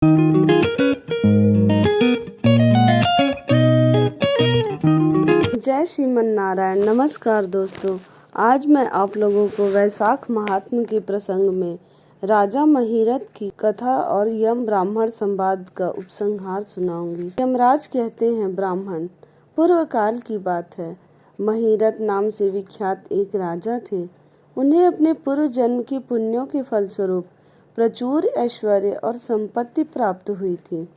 जय श्रीमन नारायण। नमस्कार दोस्तों, आज मैं आप लोगों को वैशाख महात्म के प्रसंग में राजा महिरथ की कथा और यम ब्राह्मण संवाद का उपसंहार सुनाऊंगी। यमराज कहते हैं, ब्राह्मण, पूर्व काल की बात है। महिरथ नाम से विख्यात एक राजा थे। उन्हें अपने पूर्व जन्म की पुण्यों के फलस्वरूप प्रचुर ऐश्वर्य और संपत्ति प्राप्त हुई थी,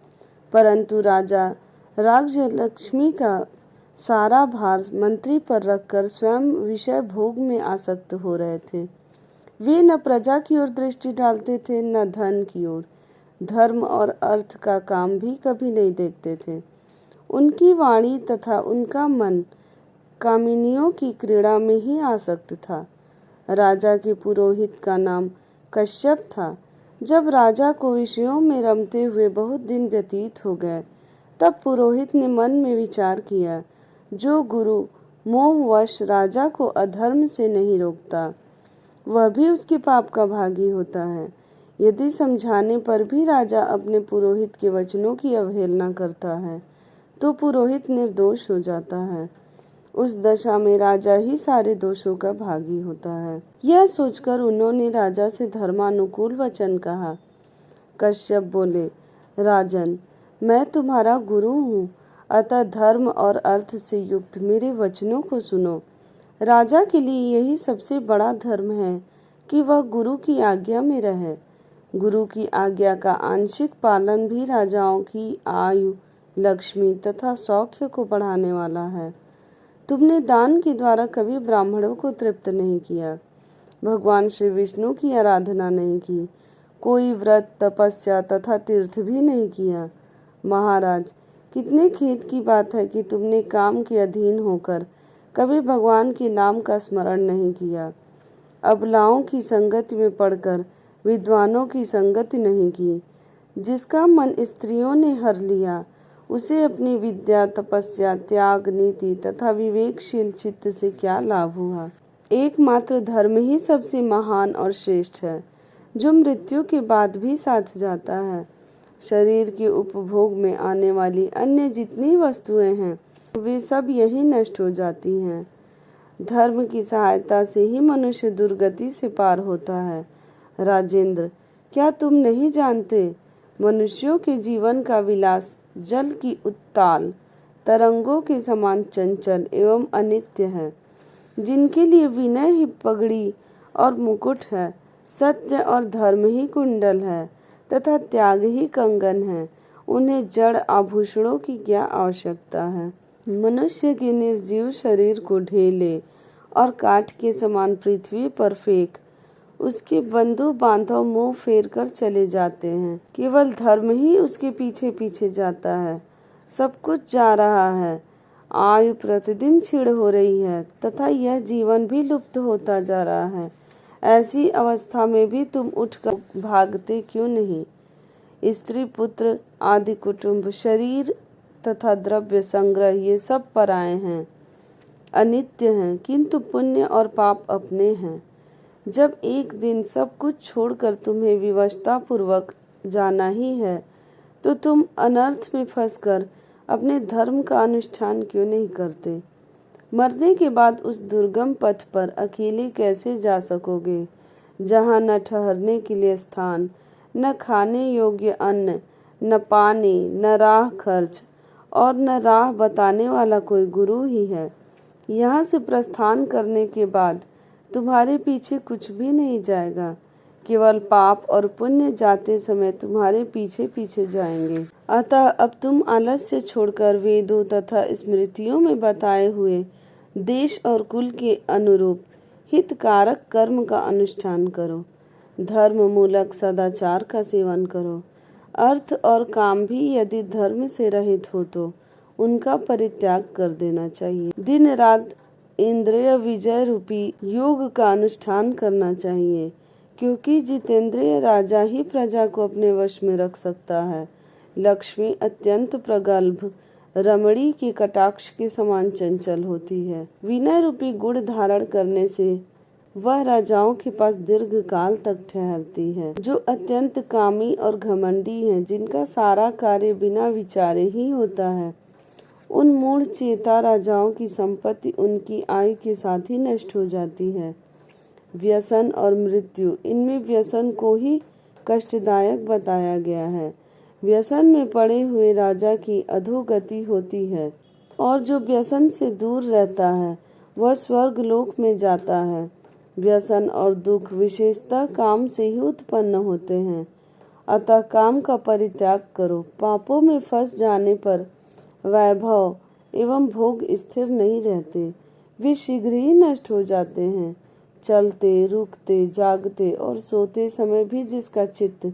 परंतु राजा राज्यलक्ष्मी का सारा भार मंत्री पर रखकर स्वयं विषय भोग में आसक्त हो रहे थे। वे न प्रजा की ओर दृष्टि डालते थे, न धन की ओर। धर्म और अर्थ का काम भी कभी नहीं देखते थे। उनकी वाणी तथा उनका मन कामिनियों की क्रीड़ा में ही आसक्त था। राजा के पुरोहित का नाम कश्यप था। जब राजा को विषयों में रमते हुए बहुत दिन व्यतीत हो गए, तब पुरोहित ने मन में विचार किया, जो गुरु मोहवश राजा को अधर्म से नहीं रोकता, वह भी उसके पाप का भागी होता है। यदि समझाने पर भी राजा अपने पुरोहित के वचनों की अवहेलना करता है, तो पुरोहित निर्दोष हो जाता है। उस दशा में राजा ही सारे दोषों का भागी होता है। यह सोचकर उन्होंने राजा से धर्मानुकूल वचन कहा। कश्यप बोले, राजन, मैं तुम्हारा गुरु हूँ, अतः धर्म और अर्थ से युक्त मेरे वचनों को सुनो। राजा के लिए यही सबसे बड़ा धर्म है कि वह गुरु की आज्ञा में रहे। गुरु की आज्ञा का आंशिक पालन भी राजाओं की आयु, लक्ष्मी तथा सौख्य को बढ़ाने वाला है। तुमने दान के द्वारा कभी ब्राह्मणों को तृप्त नहीं किया, भगवान श्री विष्णु की आराधना नहीं की, कोई व्रत, तपस्या तथा तीर्थ भी नहीं किया। महाराज, कितने खेद की बात है कि तुमने काम के अधीन होकर कभी भगवान के नाम का स्मरण नहीं किया, अबलाओं की संगति में पड़कर विद्वानों की संगति नहीं की। जिसका मन स्त्रियों ने हर लिया, उसे अपनी विद्या, तपस्या, त्याग, नीति तथा विवेकशील चित्त से क्या लाभ हुआ। एकमात्र धर्म ही सबसे महान और श्रेष्ठ है, जो मृत्यु के बाद भी साथ जाता है। शरीर के उपभोग में आने वाली अन्य जितनी वस्तुएं हैं, वे सब यही नष्ट हो जाती हैं। धर्म की सहायता से ही मनुष्य दुर्गति से पार होता है। राजेंद्र, क्या तुम नहीं जानते, मनुष्यों के जीवन का विलास जल की उत्ताल तरंगों के समान चंचल एवं अनित्य है। जिनके लिए विनय ही पगड़ी और मुकुट है, सत्य और धर्म ही कुंडल है तथा त्याग ही कंगन है, उन्हें जड़ आभूषणों की क्या आवश्यकता है। मनुष्य के निर्जीव शरीर को ढेले और काठ के समान पृथ्वी पर फेंक उसके बंधु बांधव मुंह फेर कर चले जाते हैं। केवल धर्म ही उसके पीछे पीछे जाता है। सब कुछ जा रहा है, आयु प्रतिदिन क्षीण हो रही है तथा यह जीवन भी लुप्त होता जा रहा है। ऐसी अवस्था में भी तुम उठकर भागते क्यों नहीं। स्त्री, पुत्र आदि कुटुंब, शरीर तथा द्रव्य संग्रह, ये सब पराए हैं, अनित्य हैं, किंतु पुण्य और पाप अपने हैं। जब एक दिन सब कुछ छोड़कर तुम्हें विवशता पूर्वक जाना ही है, तो तुम अनर्थ में फंसकर अपने धर्म का अनुष्ठान क्यों नहीं करते। मरने के बाद उस दुर्गम पथ पर अकेले कैसे जा सकोगे, जहाँ न ठहरने के लिए स्थान, न खाने योग्य अन्न, न पानी, न राह खर्च और न राह बताने वाला कोई गुरु ही है। यहाँ से प्रस्थान करने के बाद तुम्हारे पीछे कुछ भी नहीं जाएगा, केवल पाप और पुण्य जाते समय तुम्हारे पीछे पीछे जाएंगे। अतः अब तुम आलस्य छोड़कर वेदों तथा स्मृतियों में बताए हुए देश और कुल के अनुरूप हितकारक कर्म का अनुष्ठान करो। धर्म मूलक सदाचार का सेवन करो। अर्थ और काम भी यदि धर्म से रहित हो तो उनका परित्याग कर देना चाहिए। दिन रात इंद्रिय विजय रूपी योग का अनुष्ठान करना चाहिए, क्योंकि जितेंद्रिय राजा ही प्रजा को अपने वश में रख सकता है। लक्ष्मी अत्यंत प्रगल्भ रमणी के कटाक्ष के समान चंचल होती है। विनय रूपी गुण धारण करने से वह राजाओं के पास दीर्घ काल तक ठहरती है। जो अत्यंत कामी और घमंडी हैं, जिनका सारा कार्य बिना विचारे ही होता है, उन मूढ़ चेता राजाओं की संपत्ति उनकी आयु के साथ ही नष्ट हो जाती है। व्यसन और मृत्यु, इनमें व्यसन को ही कष्टदायक बताया गया है। व्यसन में पड़े हुए राजा की अधोगति होती है, और जो व्यसन से दूर रहता है वह स्वर्ग लोक में जाता है। व्यसन और दुख विशेषतः काम से ही उत्पन्न होते हैं, अतः काम का परित्याग करो। पापों में फंस जाने पर वैभव एवं भोग स्थिर नहीं रहते, वे शीघ्र ही नष्ट हो जाते हैं। चलते, रुकते, जागते और सोते समय भी जिसका चित्त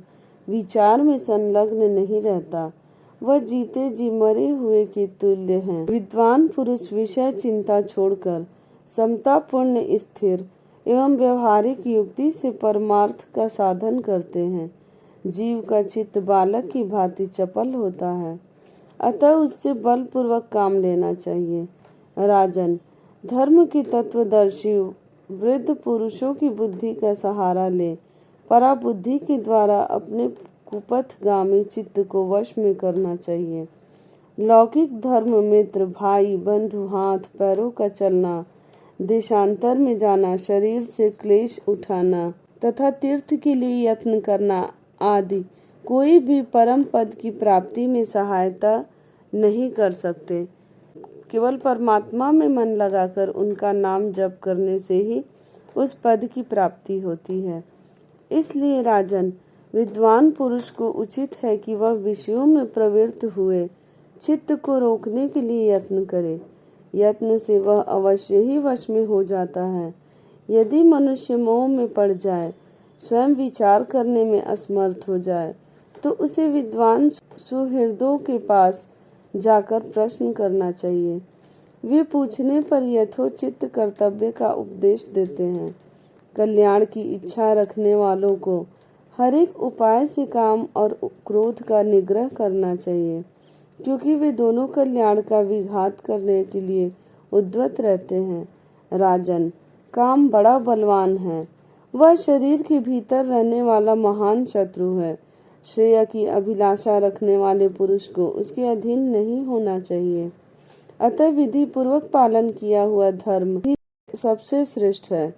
विचार में संलग्न नहीं रहता, वह जीते जी मरे हुए के तुल्य है। विद्वान पुरुष विषय चिंता छोड़कर समतापूर्ण, स्थिर एवं व्यवहारिक युक्ति से परमार्थ का साधन करते हैं। जीव का चित्त बालक की भांति चपल होता है, अतः उससे बलपूर्वक काम लेना चाहिए। राजन, धर्म के तत्वदर्शी वृद्ध पुरुषों की बुद्धि का सहारा ले पराबुद्धि के द्वारा अपने कुपथगामी चित्त को वश में करना चाहिए। लौकिक धर्म मित्र, भाई, बंधु, हाथ पैरों का चलना, देशांतर में जाना, शरीर से क्लेश उठाना तथा तीर्थ के लिए यत्न करना आदि कोई भी परम पद की प्राप्ति में सहायता नहीं कर सकते। केवल परमात्मा में मन लगाकर उनका नाम जप करने से ही उस पद की प्राप्ति होती है। इसलिए राजन, विद्वान पुरुष को उचित है कि वह विषयों में प्रवृत्त हुए चित्त को रोकने के लिए यत्न करे। यत्न से वह अवश्य ही वश में हो जाता है। यदि मनुष्य मोह में पड़ जाए, स्वयं विचार करने में असमर्थ हो जाए, तो उसे विद्वान सुहृदों के पास जाकर प्रश्न करना चाहिए। वे पूछने पर यथोचित कर्तव्य का उपदेश देते हैं। कल्याण की इच्छा रखने वालों को हर एक उपाय से काम और क्रोध का निग्रह करना चाहिए, क्योंकि वे दोनों कल्याण का विघात करने के लिए उद्यत रहते हैं। राजन, काम बड़ा बलवान है, वह शरीर के भीतर रहने वाला महान शत्रु है। श्रेय की अभिलाषा रखने वाले पुरुष को उसके अधीन नहीं होना चाहिए। अतः विधि पूर्वक पालन किया हुआ धर्म ही सबसे श्रेष्ठ है।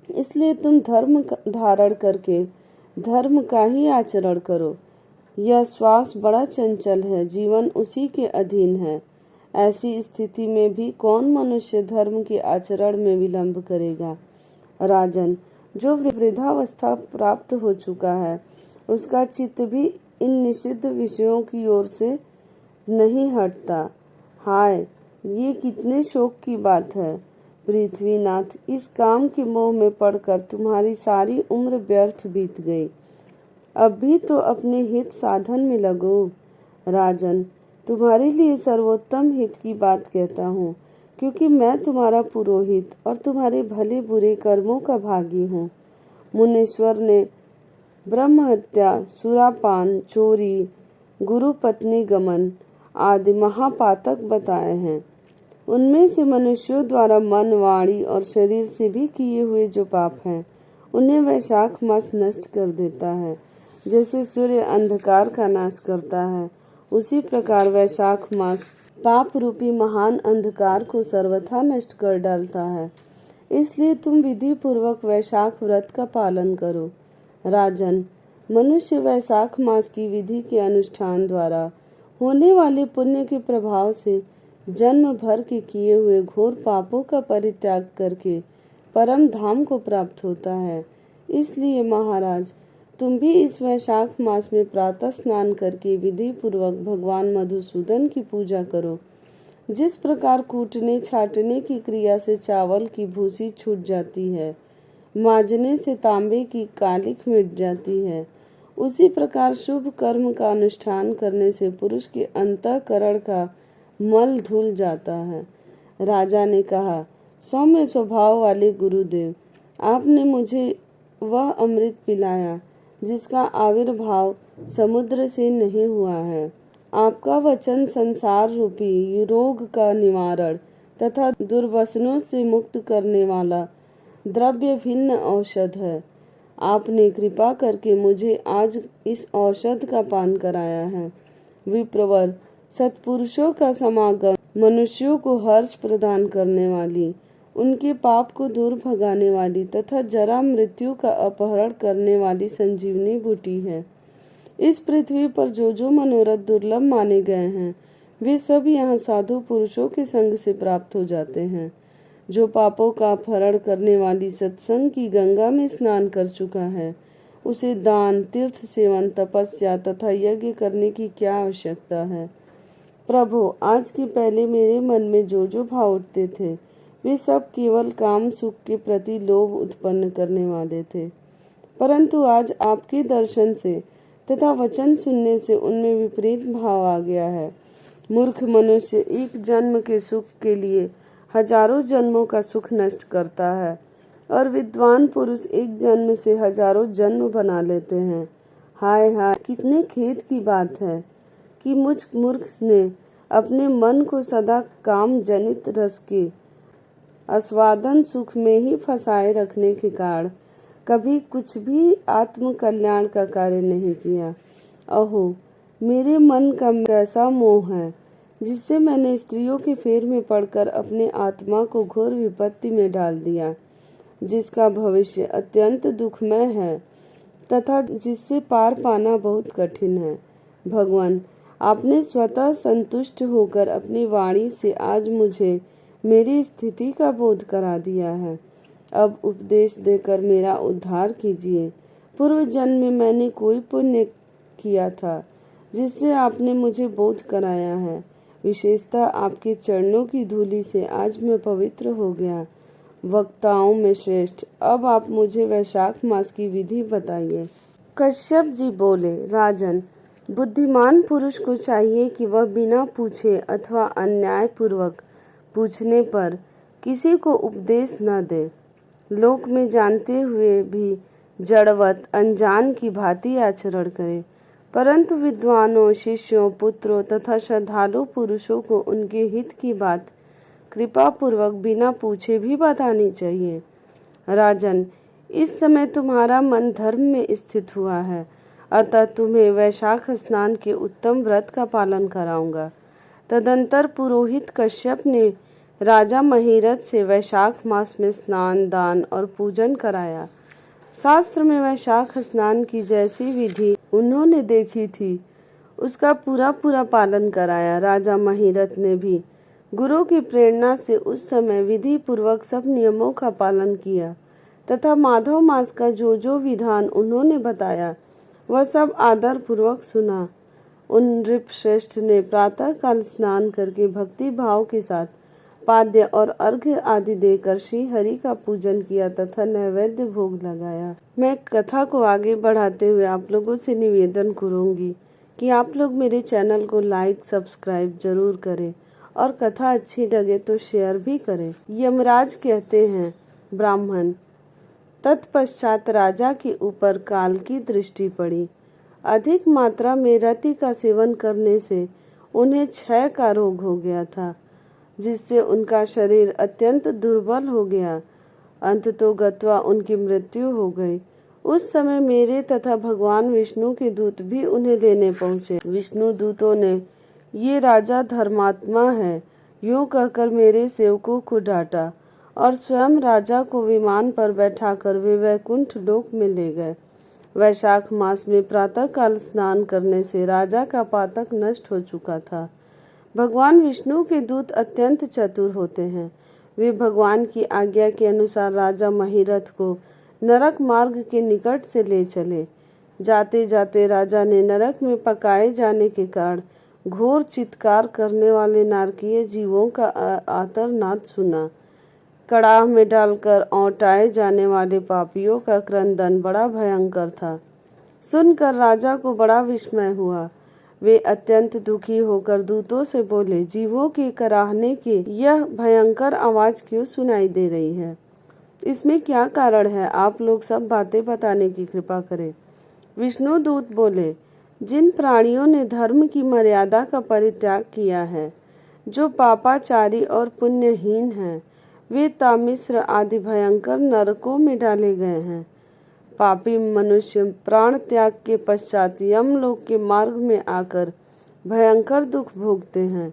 इसलिए तुम धर्म धारण करके धर्म का ही आचरण करो। यह श्वास बड़ा चंचल है, जीवन उसी के अधीन है। ऐसी स्थिति में भी कौन मनुष्य धर्म के आचरण में विलंब करेगा। राजन, जो वृद्धावस्था प्राप्त हो चुका है, उसका चित्त भी इन निषिद्ध विषयों की ओर से नहीं हटता। हाय, ये कितने शोक की बात है। पृथ्वीनाथ, इस काम के मोह में पड़कर तुम्हारी सारी उम्र व्यर्थ बीत गई। अब भी तो अपने हित साधन में लगो। राजन, तुम्हारे लिए सर्वोत्तम हित की बात कहता हूँ, क्योंकि मैं तुम्हारा पुरोहित और तुम्हारे भले बुरे कर्मों का भागी हूँ। मुनीश्वर ने ब्रह्म हत्या, सुरापान, चोरी, गुरु पत्नी गमन आदि महापातक बताए हैं। उनमें से मनुष्यों द्वारा मन, वाणी और शरीर से भी किए हुए जो पाप हैं, उन्हें वैशाख मास नष्ट कर देता है। जैसे सूर्य अंधकार का नाश करता है, उसी प्रकार वैशाख मास पाप रूपी महान अंधकार को सर्वथा नष्ट कर डालता है। इसलिए तुम विधि पूर्वक वैशाख व्रत का पालन करो। राजन, मनुष्य वैशाख मास की विधि के अनुष्ठान द्वारा होने वाले पुण्य के प्रभाव से जन्म भर के किए हुए घोर पापों का परित्याग करके परम धाम को प्राप्त होता है। इसलिए महाराज, तुम भी इस वैशाख मास में प्रातः स्नान करके विधि पूर्वक भगवान मधुसूदन की पूजा करो। जिस प्रकार कूटने छाटने की क्रिया से चावल की भूसी छूट जाती है, माजने से तांबे की कालिख मिट जाती है, उसी प्रकार शुभ कर्म का अनुष्ठान करने से पुरुष के अंतःकरण का मल धुल जाता है। राजा ने कहा, सौम्य स्वभाव वाले गुरुदेव, आपने मुझे वह अमृत पिलाया जिसका आविर्भाव समुद्र से नहीं हुआ है। आपका वचन संसार रूपी रोग का निवारण तथा दुर्वसनों से मुक्त करने वाला द्रव्य भिन्न औषध है। आपने कृपा करके मुझे आज इस औषध का पान कराया है। विप्रवर, सत्पुरुषों का समागम मनुष्यों को हर्ष प्रदान करने वाली, उनके पाप को दूर भगाने वाली तथा जरा मृत्यु का अपहरण करने वाली संजीवनी बूटी है। इस पृथ्वी पर जो जो मनोरथ दुर्लभ माने गए हैं, वे सब यहाँ साधु पुरुषों के संग से प्राप्त हो जाते हैं। जो पापों का अपहरण करने वाली सत्संग की गंगा में स्नान कर चुका है, उसे दान, तीर्थ सेवन, तपस्या तथा यज्ञ करने की क्या आवश्यकता है। प्रभु, आज के पहले मेरे मन में जो जो भाव उठते थे, वे सब केवल काम सुख के प्रति लोभ उत्पन्न करने वाले थे, परंतु आज आपके दर्शन से तथा वचन सुनने से उनमें विपरीत भाव आ गया है। मूर्ख मनुष्य एक जन्म के सुख के लिए हजारों जन्मों का सुख नष्ट करता है, और विद्वान पुरुष एक जन्म से हजारों जन्म बना लेते हैं। हाय हाय, कितने खेद की बात है कि मुझ मूर्ख ने अपने मन को सदा काम जनित रस के आस्वादन सुख में ही फंसाए रखने के कारण कभी कुछ भी आत्म कल्याण का कार्य नहीं किया। अहो, मेरे मन का कैसा मोह है, जिससे मैंने स्त्रियों के फेर में पड़कर अपने आत्मा को घोर विपत्ति में डाल दिया, जिसका भविष्य अत्यंत दुखमय है तथा जिससे पार पाना बहुत कठिन है। भगवान, आपने स्वतः संतुष्ट होकर अपनी वाणी से आज मुझे मेरी स्थिति का बोध करा दिया है। अब उपदेश देकर मेरा उद्धार कीजिए। पूर्व जन्म में मैंने कोई पुण्य किया था जिससे आपने मुझे बोध कराया है। विशेषतः आपके चरणों की धूलि से आज मैं पवित्र हो गया। वक्ताओं में श्रेष्ठ, अब आप मुझे वैशाख मास की विधि बताइए। कश्यप जी बोले, राजन, बुद्धिमान पुरुष को चाहिए कि वह बिना पूछे अथवा अन्याय पूर्वक पूछने पर किसी को उपदेश न दे। लोक में जानते हुए भी जड़वत अनजान की भांति आचरण करे, परंतु विद्वानों, शिष्यों, पुत्रों तथा श्रद्धालु पुरुषों को उनके हित की बात कृपा पूर्वक बिना पूछे भी बतानी चाहिए। राजन, इस समय तुम्हारा मन धर्म में स्थित हुआ है, अतः तुम्हें वैशाख स्नान के उत्तम व्रत का पालन कराऊंगा। तदंतर पुरोहित कश्यप ने राजा महिरथ से वैशाख मास में स्नान, दान और पूजन कराया। शास्त्र में वैशाख स्नान की जैसी विधि उन्होंने देखी थी, उसका पूरा पूरा पालन कराया। राजा महिरथ ने भी गुरु की प्रेरणा से उस समय विधि पूर्वक सब नियमों का पालन किया तथा माधव मास का जो जो विधान उन्होंने बताया वह सब आदर पूर्वक सुना। उन नृप श्रेष्ठ ने प्रातः काल स्नान करके भक्ति भाव के साथ पाद्य और अर्घ्य आदि देकर श्री हरि का पूजन किया तथा नैवेद्य भोग लगाया। मैं कथा को आगे बढ़ाते हुए आप लोगों से निवेदन करूंगी कि आप लोग मेरे चैनल को लाइक, सब्सक्राइब जरूर करें और कथा अच्छी लगे तो शेयर भी करें। यमराज कहते हैं, ब्राह्मण, तत्पश्चात राजा के ऊपर काल की दृष्टि पड़ी। अधिक मात्रा में रति का सेवन करने से उन्हें क्षय का रोग हो गया था, जिससे उनका शरीर अत्यंत दुर्बल हो गया। अंततोगत्वा उनकी मृत्यु हो गई। उस समय मेरे तथा भगवान विष्णु के दूत भी उन्हें लेने पहुँचे। विष्णु दूतों ने, ये राजा धर्मात्मा है, यूं कहकर मेरे सेवकों को डांटा और स्वयं राजा को विमान पर बैठाकर वे वैकुंठ लोक में ले गए। वैशाख मास में प्रातः काल स्नान करने से राजा का पातक नष्ट हो चुका था। भगवान विष्णु के दूत अत्यंत चतुर होते हैं। वे भगवान की आज्ञा के अनुसार राजा महिरथ को नरक मार्ग के निकट से ले चले। जाते जाते राजा ने नरक में पकाए जाने के कारण घोर चित्कार करने वाले नारकीय जीवों का आर्तनाद सुना। कड़ाह में डालकर औंटाए जाने वाले पापियों का क्रंदन बड़ा भयंकर था। सुनकर राजा को बड़ा विस्मय हुआ। वे अत्यंत दुखी होकर दूतों से बोले, जीवों के कराहने की यह भयंकर आवाज क्यों सुनाई दे रही है? इसमें क्या कारण है? आप लोग सब बातें बताने की कृपा करें। विष्णु दूत बोले, जिन प्राणियों ने धर्म की मर्यादा का परित्याग किया है, जो पापाचारी और पुण्यहीन हैं, वे तामिश्र आदि भयंकर नरकों में डाले गए हैं। पापी मनुष्य प्राण त्याग के पश्चात यमलोक के मार्ग में आकर भयंकर दुख भोगते हैं।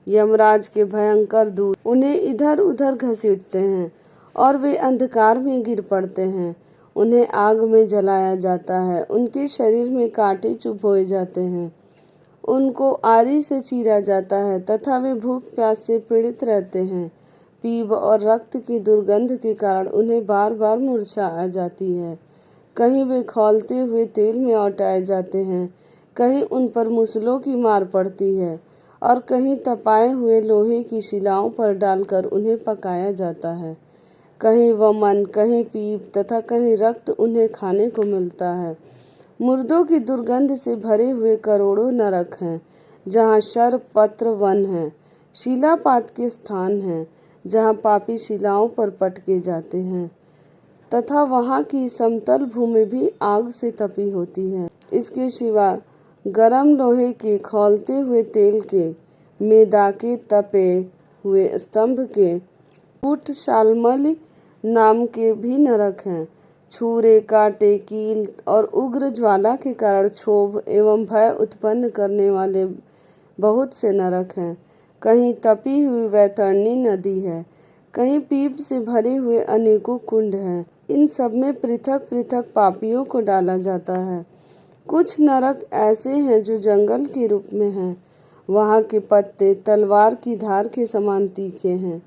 यमराज के भयंकर दूत उन्हें इधर उधर घसीटते हैं और वे अंधकार में गिर पड़ते हैं। उन्हें आग में जलाया जाता है, उनके शरीर में कांटे चुभोए जाते हैं, उनको आरी से चीरा जाता है तथा वे भूख प्यास से पीड़ित रहते हैं। पीप और रक्त की दुर्गंध के कारण उन्हें बार बार मूर्छा आ जाती है। कहीं वे खौलते हुए तेल में औटाए जाते हैं, कहीं उन पर मुसलों की मार पड़ती है और कहीं तपाए हुए लोहे की शिलाओं पर डालकर उन्हें पकाया जाता है। कहीं वमन, कहीं पीप तथा कहीं रक्त उन्हें खाने को मिलता है। मुर्दों की दुर्गंध से भरे हुए करोड़ों नरक हैं, जहाँ शर पत्र वन है, शिलापात के स्थान हैं, जहाँ पापी शिलाओं पर पटके जाते हैं तथा वहाँ की समतल भूमि भी आग से तपी होती है। इसके सिवा गरम लोहे के, खौलते हुए तेल के, मेदाके तपे हुए स्तंभ के, कूट शालमली नाम के भी नरक हैं। छुरे, कांटे, कील और उग्र ज्वाला के कारण क्षोभ एवं भय उत्पन्न करने वाले बहुत से नरक हैं। कहीं तपी हुई वैतरणी नदी है, कहीं पीप से भरे हुए अनेकों कुंड हैं। इन सब में पृथक पृथक पापियों को डाला जाता है। कुछ नरक ऐसे हैं जो जंगल के रूप में हैं, वहाँ के पत्ते तलवार की धार के समान तीखे हैं,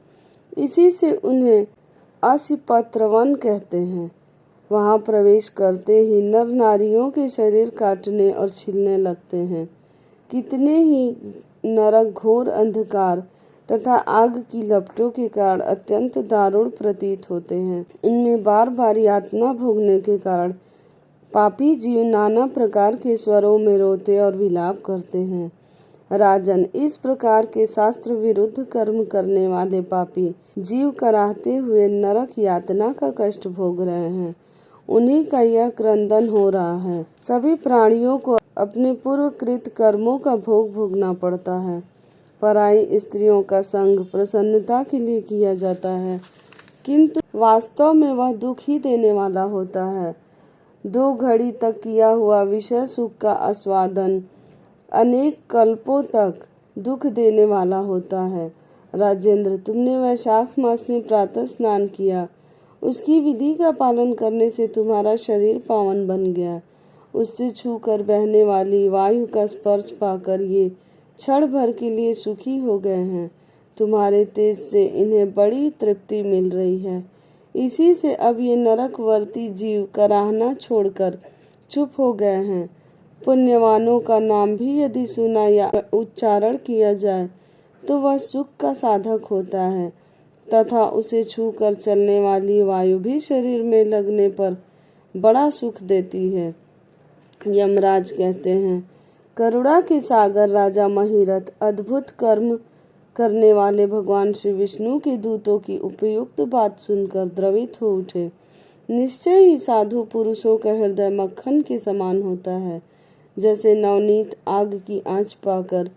इसी से उन्हें असिपत्रवन कहते हैं। वहाँ प्रवेश करते ही नर नारियों के शरीर काटने और छिलने लगते हैं। कितने ही नरक घोर अंधकार तथा आग की लपटों के कारण अत्यंत दारुण प्रतीत होते हैं। इनमें बार बार यातना भोगने के कारण पापी जीव नाना प्रकार के स्वरों में रोते और विलाप करते हैं। राजन, इस प्रकार के शास्त्र विरुद्ध कर्म करने वाले पापी जीव कराहते हुए नरक यातना का कष्ट भोग रहे हैं। उन्हीं का यह क्रंदन हो रहा है। सभी प्राणियों को अपने पूर्वकृत कर्मों का भोग भोगना पड़ता है। पराई स्त्रियों का संग प्रसन्नता के लिए किया जाता है, किंतु वास्तव में वह दुख ही देने वाला होता है। 2 घड़ी तक किया हुआ विषय सुख का आस्वादन अनेक कल्पों तक दुख देने वाला होता है। राजेंद्र, तुमने वैशाख मास में प्रातः स्नान किया, उसकी विधि का पालन करने से तुम्हारा शरीर पावन बन गया। उससे छूकर बहने वाली वायु का स्पर्श पाकर ये क्षण भर के लिए सुखी हो गए हैं। तुम्हारे तेज से इन्हें बड़ी तृप्ति मिल रही है। इसी से अब ये नरकवर्ती जीव कराहना छोड़कर चुप हो गए हैं। पुण्यवानों का नाम भी यदि सुना या उच्चारण किया जाए तो वह सुख का साधक होता है तथा उसे छूकर चलने वाली वायु भी शरीर में लगने पर बड़ा सुख देती है। यमराज कहते हैं, करुणा के सागर राजा महिरथ अद्भुत कर्म करने वाले भगवान श्री विष्णु के दूतों की उपयुक्त बात सुनकर द्रवित हो उठे। निश्चय ही साधु पुरुषों का हृदय मक्खन के समान होता है। जैसे नवनीत आग की आंच पाकर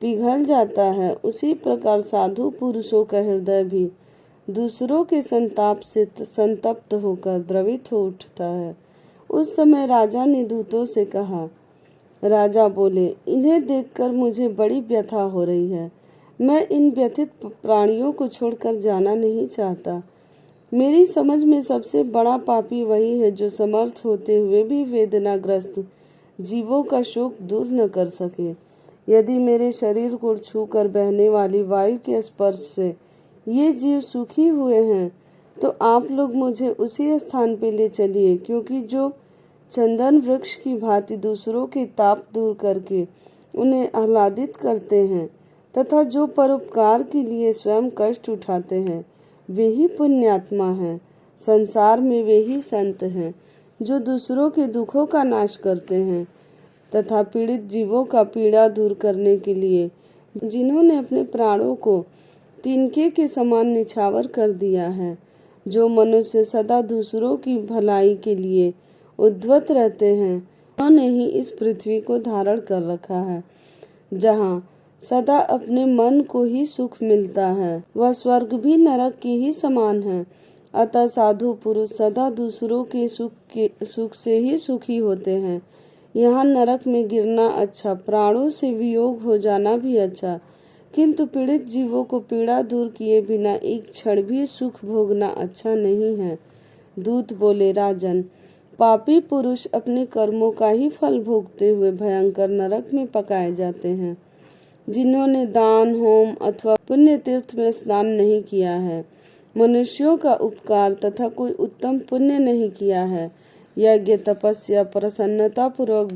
पिघल जाता है, उसी प्रकार साधु पुरुषों का हृदय भी दूसरों के संताप से संतप्त होकर द्रवित हो उठता है। उस समय राजा ने दूतों से कहा। राजा बोले, इन्हें देखकर मुझे बड़ी व्यथा हो रही है। मैं इन व्यथित प्राणियों को छोड़कर जाना नहीं चाहता। मेरी समझ में सबसे बड़ा पापी वही है जो समर्थ होते हुए भी वेदनाग्रस्त जीवों का शोक दूर न कर सके। यदि मेरे शरीर को छूकर बहने वाली वायु के स्पर्श से ये जीव सुखी हुए हैं तो आप लोग मुझे उसी स्थान पे ले चलिए, क्योंकि जो चंदन वृक्ष की भांति दूसरों के ताप दूर करके उन्हें आह्लादित करते हैं तथा जो परोपकार के लिए स्वयं कष्ट उठाते हैं, वे ही पुण्यात्मा हैं। संसार में वे ही संत हैं जो दूसरों के दुखों का नाश करते हैं तथा पीड़ित जीवों का पीड़ा दूर करने के लिए जिन्होंने अपने प्राणों को तिनके के समान निछावर कर दिया है। जो मनुष्य सदा दूसरों की भलाई के लिए उद्यत रहते हैं, उन्होंने ही इस पृथ्वी को धारण कर रखा है, जहाँ सदा अपने मन को ही सुख मिलता है। वह स्वर्ग भी नरक के ही समान है। अतः साधु पुरुष सदा दूसरों के सुख से ही सुखी होते हैं। यहाँ नरक में गिरना अच्छा, प्राणों से वियोग हो जाना भी अच्छा, किंतु पीड़ित जीवों को पीड़ा दूर किए बिना एक क्षण भी सुख भोगना अच्छा नहीं है। दूत बोले, राजन, पापी पुरुष अपने कर्मों का ही फल भोगते हुए भयंकर नरक में पकाए जाते हैं। जिन्होंने दान, होम अथवा पुण्य तीर्थ में स्नान नहीं किया है, मनुष्यों का उपकार तथा कोई उत्तम पुण्य नहीं किया है, यज्ञ, तपस्या, प्रसन्नता पूर्वक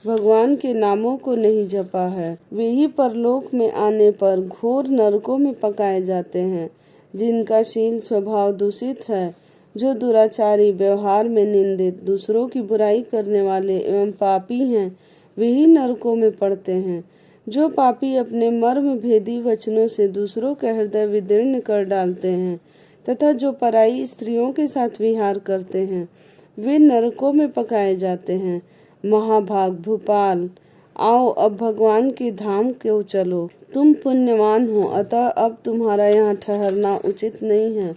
भगवान के नामों को नहीं जपा है, वे ही परलोक में आने पर घोर नरकों में पकाए जाते हैं। जिनका शील स्वभाव दूषित है, जो दुराचारी, व्यवहार में निंदित, दूसरों की बुराई करने वाले एवं पापी हैं, वे ही नरकों में पड़ते हैं। जो पापी अपने मर्म भेदी वचनों से दूसरों का हृदय विदीर्ण कर डालते हैं तथा जो पराई स्त्रियों के साथ विहार करते हैं, वे नरकों में पकाए जाते हैं। महाभाग भूपाल, आओ अब भगवान के धाम को चलो। तुम पुण्यवान हो, अतः अब तुम्हारा यहाँ ठहरना उचित नहीं है।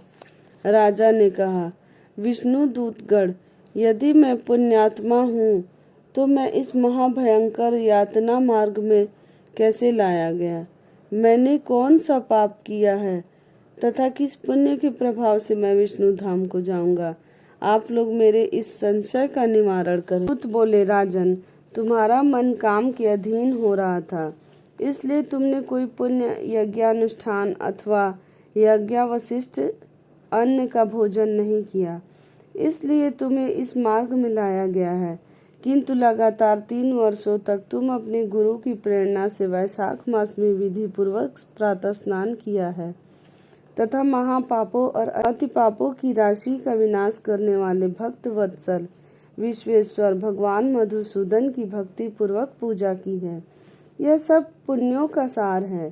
राजा ने कहा, विष्णु दूतगण, यदि मैं पुण्यात्मा हूँ तो मैं इस महाभयंकर यातना मार्ग में कैसे लाया गया? मैंने कौन सा पाप किया है तथा किस पुण्य के प्रभाव से मैं विष्णु धाम को जाऊंगा? आप लोग मेरे इस संशय का निवारण करें। दूत बोले, राजन, तुम्हारा मन काम के अधीन हो रहा था, इसलिए तुमने कोई पुण्य यज्ञानुष्ठान अथवा यज्ञावशिष्ट अन्न का भोजन नहीं किया, इसलिए तुम्हें इस मार्ग में लाया गया है। किंतु लगातार 3 वर्षों तक तुम अपने गुरु की प्रेरणा से वैशाख मास में विधि पूर्वक प्रातः स्नान किया है तथा महापापों और अति पापों की राशि का विनाश करने वाले भक्त वत्सल विश्वेश्वर भगवान मधुसूदन की भक्ति पूर्वक पूजा की है। यह सब पुण्यों का सार है।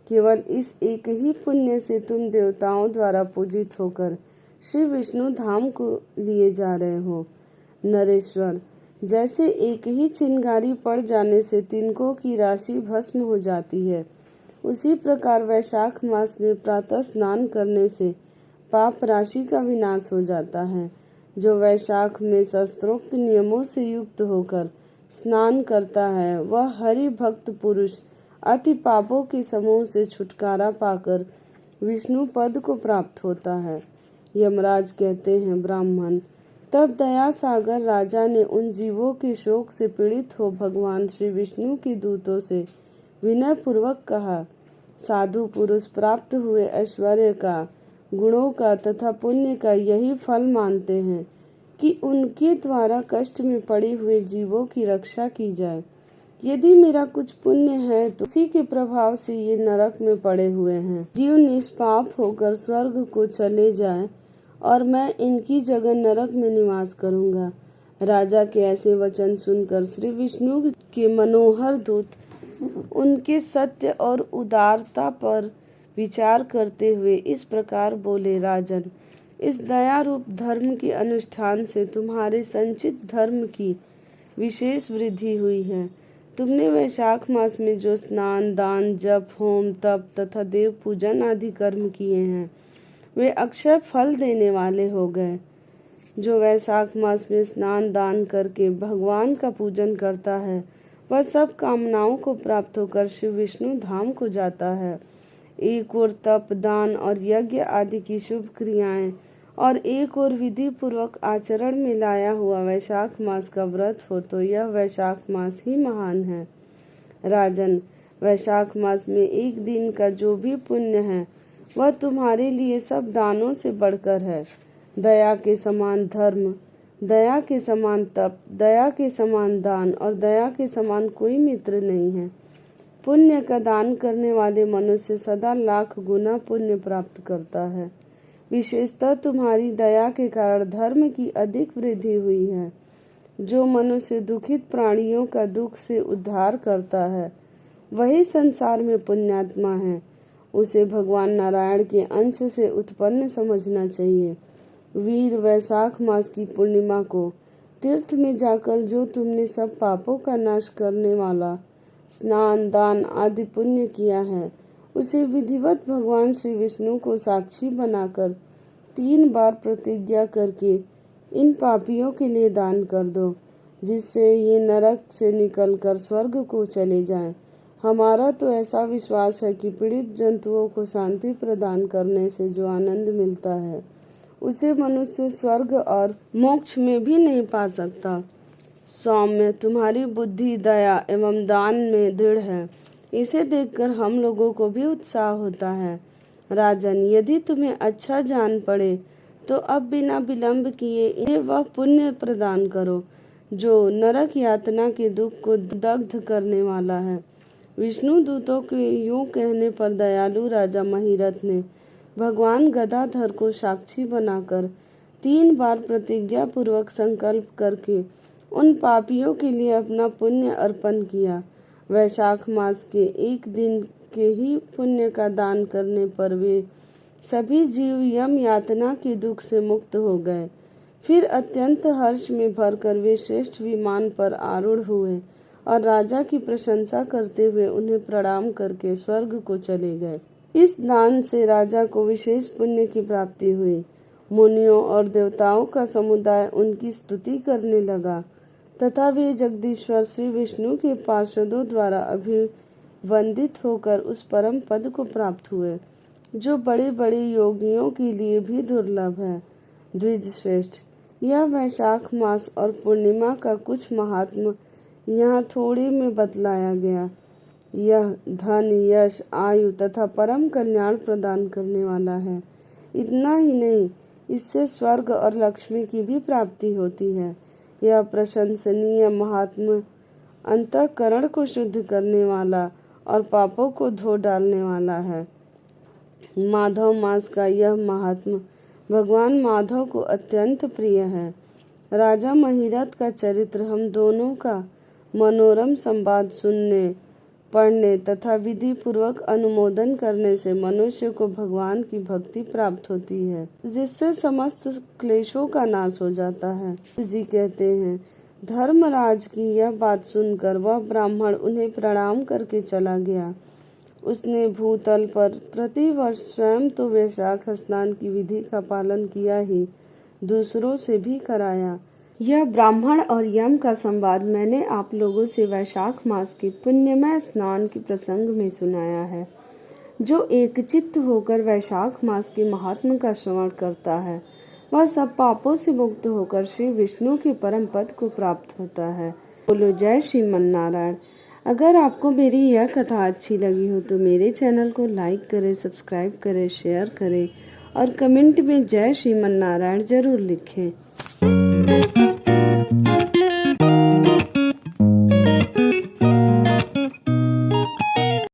केवल इस एक ही पुण्य से तुम देवताओं द्वारा पूजित होकर श्री विष्णु धाम को लिए जा रहे हो। नरेश्वर, जैसे एक ही चिंगारी पड़ जाने से तिनकों की राशि भस्म हो जाती है, उसी प्रकार वैशाख मास में प्रातः स्नान करने से पाप राशि का विनाश हो जाता है। जो वैशाख में शास्त्रोक्त नियमों से युक्त होकर स्नान करता है, वह हरि भक्त पुरुष अति पापों के समूह से छुटकारा पाकर विष्णु पद को प्राप्त होता है। यमराज कहते हैं, ब्राह्मण, तब दया सागर राजा ने उन जीवों के शोक से पीड़ित हो भगवान श्री विष्णु के दूतों से विनय पूर्वक कहा, साधु पुरुष प्राप्त हुए ऐश्वर्य का, गुणों का तथा पुण्य का यही फल मानते हैं कि उनके द्वारा कष्ट में पड़े हुए जीवों की रक्षा की जाए। यदि मेरा कुछ पुण्य है तो उसी के प्रभाव से ये नरक में पड़े हुए हैं। जीव निष्पाप होकर स्वर्ग को चले जाएं और मैं इनकी जगह नरक में निवास करूंगा। राजा के ऐसे वचन सुनकर श्री विष्णु के मनोहर दूत उनके सत्य और उदारता पर विचार करते हुए इस प्रकार बोले, राजन, इस दया रूप धर्म के अनुष्ठान से तुम्हारे संचित धर्म की विशेष वृद्धि हुई है। तुमने वैशाख मास में जो स्नान, दान, जप, होम, तप तथा देव पूजन आदि कर्म किए हैं, वे अक्षय फल देने वाले हो गए। जो वैशाख मास में स्नान दान करके भगवान का पूजन करता है, वह सब कामनाओं को प्राप्त होकर श्री विष्णु धाम को जाता है। एक और तप, दान और यज्ञ आदि की शुभ क्रियाएं और एक और विधि पूर्वक आचरण में लाया हुआ वैशाख मास का व्रत हो तो यह वैशाख मास ही महान है। राजन, वैशाख मास में एक दिन का जो भी पुण्य है, वह तुम्हारे लिए सब दानों से बढ़कर है। दया के समान धर्म, दया के समान तप, दया के समान दान और दया के समान कोई मित्र नहीं है। पुण्य का दान करने वाले मनुष्य सदा लाख गुना पुण्य प्राप्त करता है। विशेषतः तुम्हारी दया के कारण धर्म की अधिक वृद्धि हुई है। जो मनुष्य दुखित प्राणियों का दुख से उद्धार करता है, वही संसार में पुण्यात्मा है। उसे भगवान नारायण के अंश से उत्पन्न समझना चाहिए। वीर, वैशाख मास की पूर्णिमा को तीर्थ में जाकर जो तुमने सब पापों का नाश करने वाला स्नान, दान आदि पुण्य किया है, उसे विधिवत भगवान श्री विष्णु को साक्षी बनाकर 3 बार प्रतिज्ञा करके इन पापियों के लिए दान कर दो, जिससे ये नरक से निकलकर स्वर्ग को चले जाएं। हमारा तो ऐसा विश्वास है कि पीड़ित जंतुओं को शांति प्रदान करने से जो आनंद मिलता है, उसे मनुष्य स्वर्ग और मोक्ष में भी नहीं पा सकता। सौम्य, तुम्हारी बुद्धि, दया एवं दान में दृढ़ है, इसे देखकर हम लोगों को भी उत्साह होता है। राजन, यदि तुम्हें अच्छा जान पड़े तो अब बिना विलंब किए इन्हें वह पुण्य प्रदान करो जो नरक यातना के दुख को दग्ध करने वाला है। विष्णु दूतों के यूं कहने पर दयालु राजा महिरथ ने भगवान गदाधर को साक्षी बनाकर 3 बार प्रतिज्ञा पूर्वक संकल्प करके उन पापियों के लिए अपना पुण्य अर्पण किया। वैशाख मास के एक दिन के ही पुण्य का दान करने पर वे सभी जीव यम यातना के दुख से मुक्त हो गए। फिर अत्यंत हर्ष में भरकर वे श्रेष्ठ विमान पर आरूढ़ हुए और राजा की प्रशंसा करते हुए उन्हें प्रणाम करके स्वर्ग को चले गए। इस दान से राजा को विशेष पुण्य की प्राप्ति हुई। मुनियों और देवताओं का समुदाय उनकी स्तुति करने लगा तथा वे जगदीश्वर श्री विष्णु के पार्षदों द्वारा अभिवंदित होकर उस परम पद को प्राप्त हुए, जो बड़े बड़े योगियों के लिए भी दुर्लभ है। द्विज श्रेष्ठ, यह वैशाख मास और पूर्णिमा का कुछ महात्म यहाँ थोड़े में बतलाया गया। यह धन, यश, आयु तथा परम कल्याण प्रदान करने वाला है। इतना ही नहीं, इससे स्वर्ग और लक्ष्मी की भी प्राप्ति होती है। यह प्रशंसनीय महात्म अंतःकरण को शुद्ध करने वाला और पापों को धो डालने वाला है। माधव मास का यह महात्म भगवान माधव को अत्यंत प्रिय है। राजा महिरथ का चरित्र हम दोनों का मनोरम संवाद सुनने, पढ़ने तथा विधि पूर्वक अनुमोदन करने से मनुष्य को भगवान की भक्ति प्राप्त होती है, जिससे समस्त क्लेशों का नाश हो जाता है। जी कहते हैं, धर्मराज की यह बात सुनकर वह ब्राह्मण उन्हें प्रणाम करके चला गया। उसने भूतल पर प्रतिवर्ष स्वयं तो वैशाख स्नान की विधि का पालन किया ही, दूसरों से भी कराया। यह ब्राह्मण और यम का संवाद मैंने आप लोगों से वैशाख मास के पुण्यमय स्नान के प्रसंग में सुनाया है। जो एकचित्त होकर वैशाख मास के महात्म का श्रवण करता है, वह सब पापों से मुक्त होकर श्री विष्णु के परम पद को प्राप्त होता है। बोलो जय श्रीमन नारायण। अगर आपको मेरी यह कथा अच्छी लगी हो तो मेरे चैनल को लाइक करें, सब्सक्राइब करें, शेयर करें और कमेंट में जय श्रीमन नारायण जरूर लिखें।